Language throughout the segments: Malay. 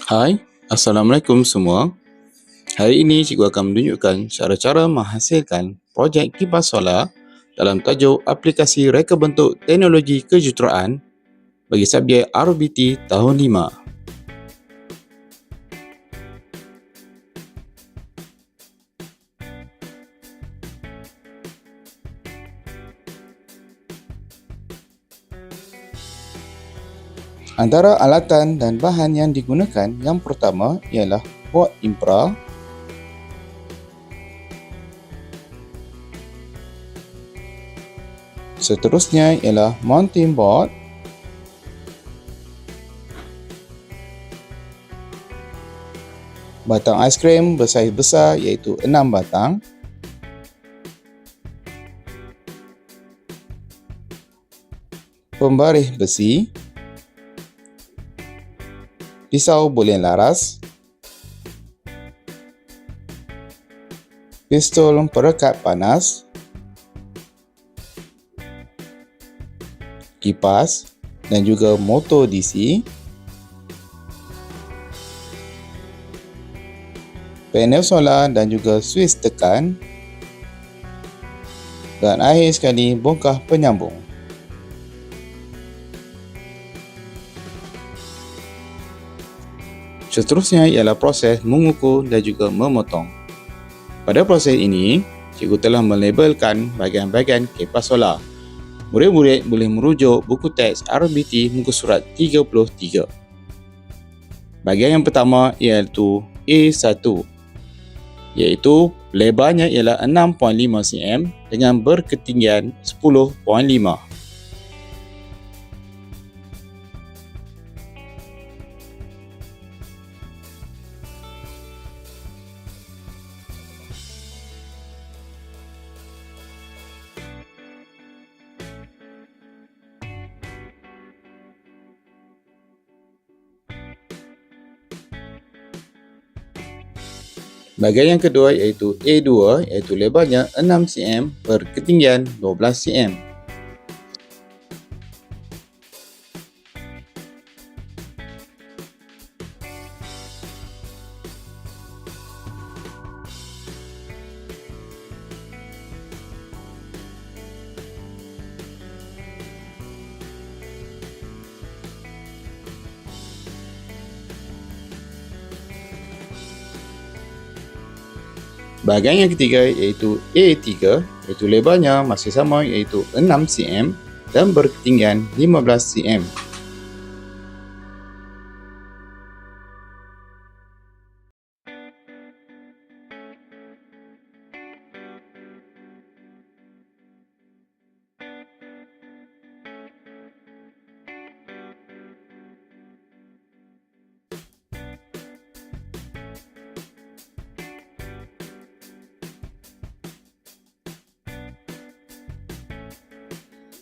Hai, Assalamualaikum semua. Hari ini cikgu akan menunjukkan cara-cara menghasilkan projek kipas solar dalam tajuk aplikasi reka bentuk teknologi kejuruteraan bagi subjek RBT tahun 5. Antara alatan dan bahan yang digunakan yang pertama ialah board impra, seterusnya ialah mounting board, batang aiskrim bersaiz besar iaitu 6 batang, pembaris besi, pisau bulir laras, pistol perekat panas, kipas dan juga motor DC, panel solar dan juga suis tekan, dan akhir sekali bongkah penyambung. Seterusnya ialah proses mengukur dan juga memotong. Pada proses ini, cikgu telah melabelkan bahagian-bahagian kipas solar. Murid-murid boleh merujuk buku teks RBT muka surat 33. Bahagian yang pertama iaitu A1, iaitu lebarnya ialah 6.5 cm dengan berketinggian 10.5. Bahagian yang kedua iaitu A2, iaitu lebarnya 6 cm berketinggian 12 cm. Bahagian yang ketiga iaitu A3, iaitu lebarnya masih sama iaitu 6 cm dan berketinggian 15 cm.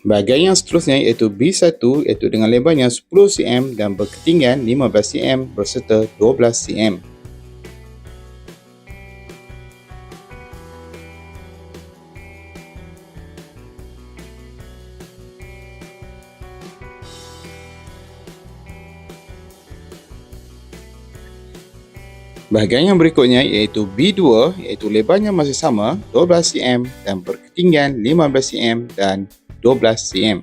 Bahagian yang seterusnya iaitu B1, iaitu dengan lebarnya 10 cm dan berketinggian 15 cm berserta 12 cm. Bahagian yang berikutnya iaitu B2, iaitu lebarnya masih sama 12 cm dan berketinggian 15 cm dan 12 cm.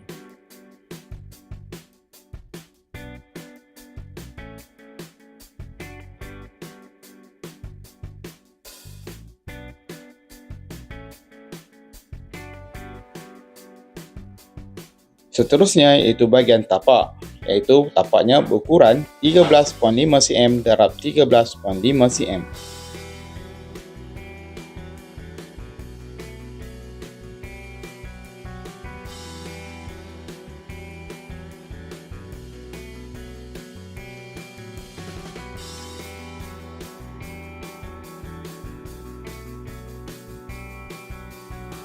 Seterusnya iaitu bahagian tapak, iaitu tapaknya berukuran 13.5 cm darab 13.5 cm.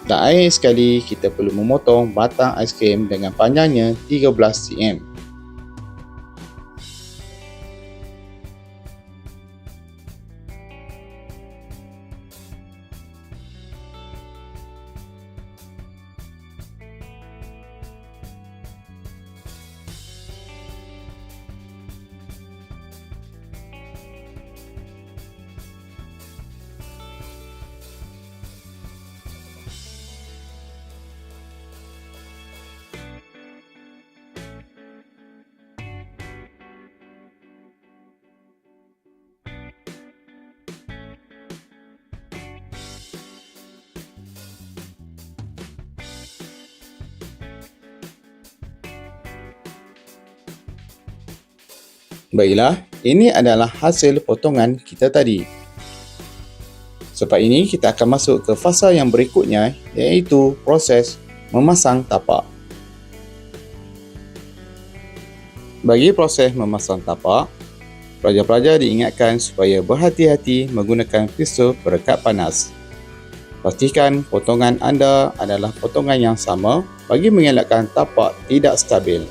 Dan akhir sekali kita perlu memotong batang aiskrim dengan panjangnya 13 cm. Baiklah, ini adalah hasil potongan kita tadi. Selepas ini, kita akan masuk ke fasa yang berikutnya, iaitu proses memasang tapak. Bagi proses memasang tapak, pelajar-pelajar diingatkan supaya berhati-hati menggunakan pisau perekat panas. Pastikan potongan anda adalah potongan yang sama bagi mengelakkan tapak tidak stabil.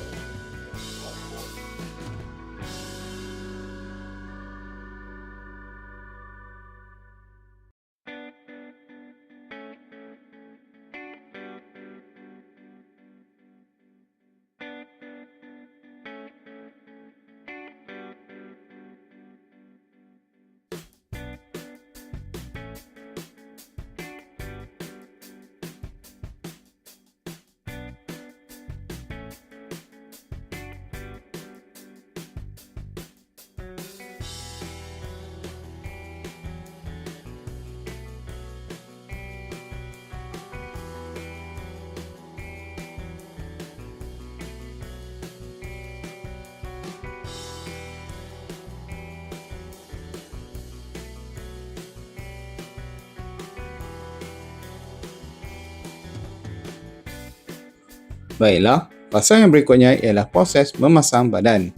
Baiklah, fasa yang berikutnya ialah proses memasang badan.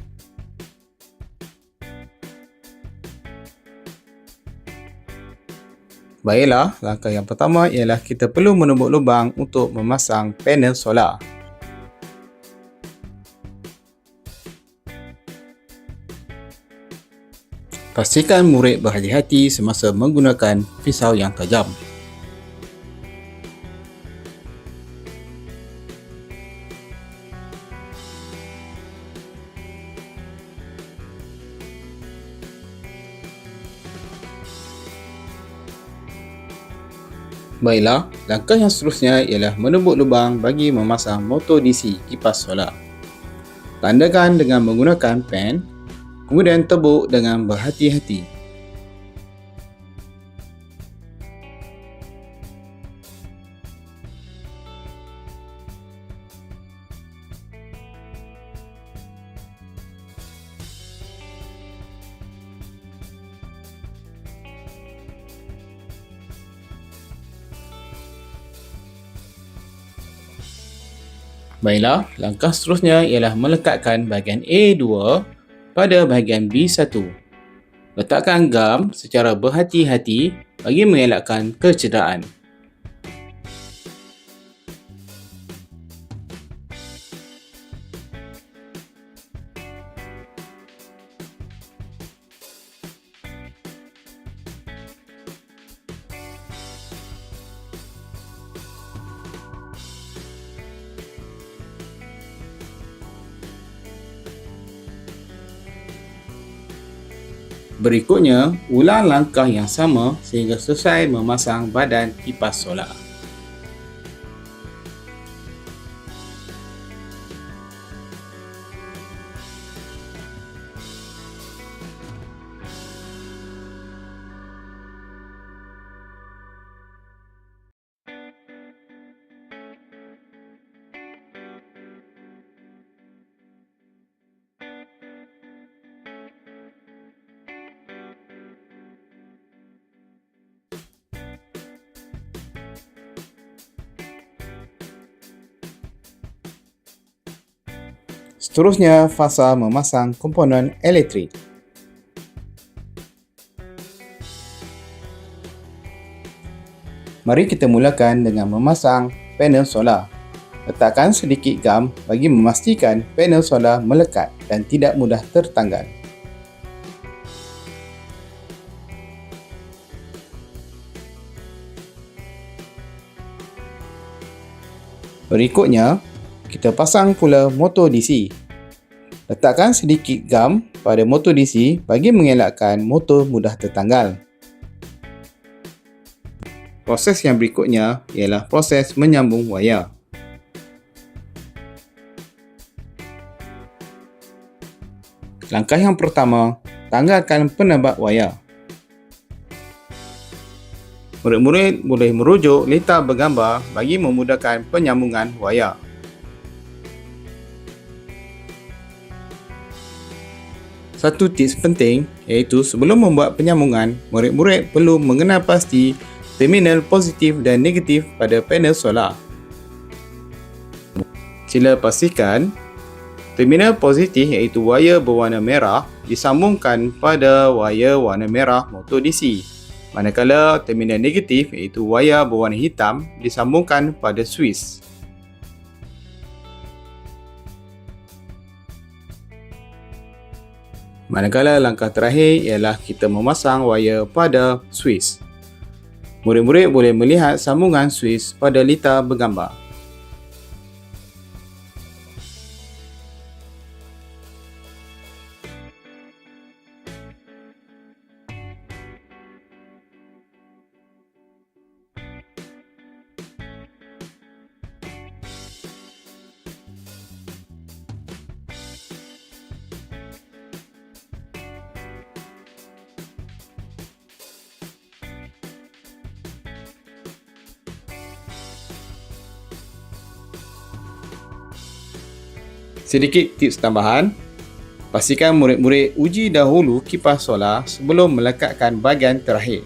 Baiklah, langkah yang pertama ialah kita perlu menumbuk lubang untuk memasang panel solar. Pastikan murid berhati-hati semasa menggunakan pisau yang tajam. Baiklah, langkah yang seterusnya ialah menumbuk lubang bagi memasang motor DC kipas solar. Tandakan dengan menggunakan pen, kemudian tebuk dengan berhati-hati. Baiklah, langkah seterusnya ialah melekatkan bahagian A2 pada bahagian B1. Letakkan gam secara berhati-hati bagi mengelakkan kecederaan. Berikutnya, ulang langkah yang sama sehingga selesai memasang badan kipas solar. Seterusnya, fasa memasang komponen elektrik. Mari kita mulakan dengan memasang panel solar. Letakkan sedikit gam bagi memastikan panel solar melekat dan tidak mudah tertanggal. Berikutnya, kita pasang pula motor DC. Letakkan sedikit gam pada motor DC bagi mengelakkan motor mudah tertanggal. Proses yang berikutnya ialah proses menyambung wayar. Langkah yang pertama, tanggalkan penabat wayar. Murid-murid boleh merujuk letar bergambar bagi memudahkan penyambungan wayar. Satu tips penting iaitu sebelum membuat penyambungan, murid-murid perlu mengenal pasti terminal positif dan negatif pada panel solar. Sila pastikan terminal positif iaitu wayar berwarna merah disambungkan pada wayar warna merah motor DC. Manakala terminal negatif iaitu wayar berwarna hitam disambungkan pada suis. Manakala langkah terakhir ialah kita memasang wayar pada suis. Murid-murid boleh melihat sambungan suis pada litar bergambar. Sedikit tips tambahan, pastikan murid-murid uji dahulu kipas solar sebelum melekatkan bahagian terakhir.